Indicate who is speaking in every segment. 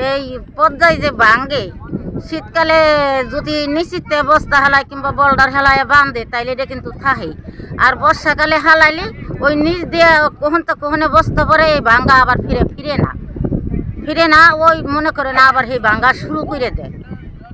Speaker 1: এই পর্যায়ে যে ভাঙ্গে শীতকালে যদি নিশ্চিতে বস্তা হালায় কিংবা বলডার হেলায় বাঁধে তাইলে এটা কিন্তু থাহে। আর বর্ষাকালে হালাইলে ওই নিচ দিয়ে কখন তো কখনে বস্তা পরে এই ভাঙ্গা আবার ফিরে না ওই মনে করে না আবার সেই ভাঙ্গা শুরু করে দেয়।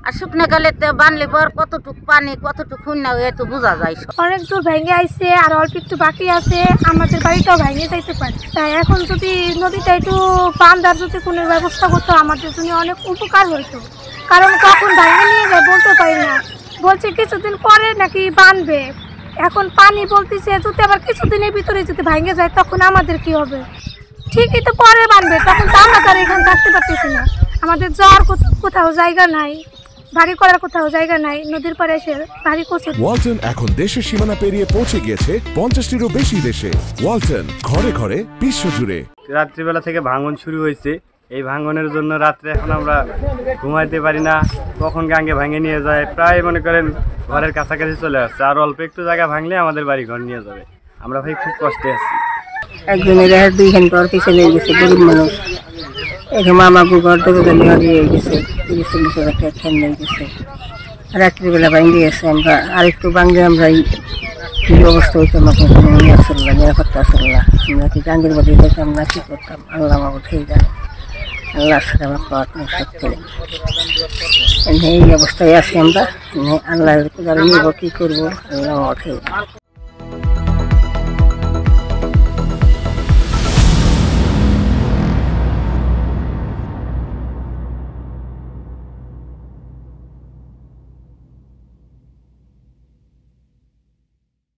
Speaker 1: আর শুকনোকালে বানলে পর কতটুক পানি কতটুকু না এত বোঝা যায়।
Speaker 2: অনেক দূর ভেঙে আইছে আর অল্প একটু বাকি আছে, আমাদের বাড়িটাও ভেঙে যাইতে পারে। তাই এখন যদি নদীটা একটু বাঁধার যদি কোনো ব্যবস্থা করতো আমাদের জন্য অনেক উপকার হইতো। কারণ কখন ভেঙে নিয়ে যায় বলতে পারি না, বলছে কিছুদিন পরে নাকি বাঁধবে। এখন পানি বলতেছে যদি আবার কিছুদিনের ভিতরে যদি ভেঙে যায় তখন আমাদের কি হবে? ঠিকই তো পরে বাঁধবে, তখন তো আমরা তার এখানে থাকতে পারতেছি না। আমাদের যাওয়ার কোথাও জায়গা নাই, বাড়ি করার কোথাও জায়গা নাই, নদীর পাড়ে এসে বাড়ি করছে।
Speaker 3: ওয়ালটন এখন দেশের সীমানা পেরিয়ে পৌঁছে গিয়েছে 50টিরও বেশি দেশে। ওয়ালটন, ঘরে ঘরে বিশ্বজুড়ে।
Speaker 4: রাত্রিবেলা থেকে ভাঙন শুরু হয়েছে। এই ভাঙনের জন্য রাত্রে এখন আমরা ঘুমাইতে পারি না, কখন গাঙ্গে ভাঙে নিয়ে যায়। প্রায় মনে করেন ঘরের কাছাকাছি চলে আসছে। আর অল্প একটু জায়গা ভাঙলে আমাদের বাড়ি ঘর নিয়ে যাবে। আমরা ভাই খুব কষ্টে আছি।
Speaker 5: একজনের 2 ঘন্টা পিছনে গেছে, গরিব মানুষ। এরকম আমাকে ঘর থেকে হারিয়ে গেছে, 30-40 হাজার টাকা খেয়ে নিয়ে গেছে। রাত্রিবেলা ভাঙে গেছে। আমরা আরেকটু ভাঙলে আমরা কি অবস্থা হইতো আমাকে আসল্লাহ নিরাপত্তা আসল্লাহ। আমরা কি গাঙ্গের বাড়ি যেতাম না কি করতাম আল্লাহ আমাকে উঠেই জানে। আল্লাহ সাথে আমার পাওয়ার কোনো শক্তি নেই। এই অবস্থায় আছি আমরা। আল্লাহ নিব, কী করবো আল্লাহ উঠেই জানে।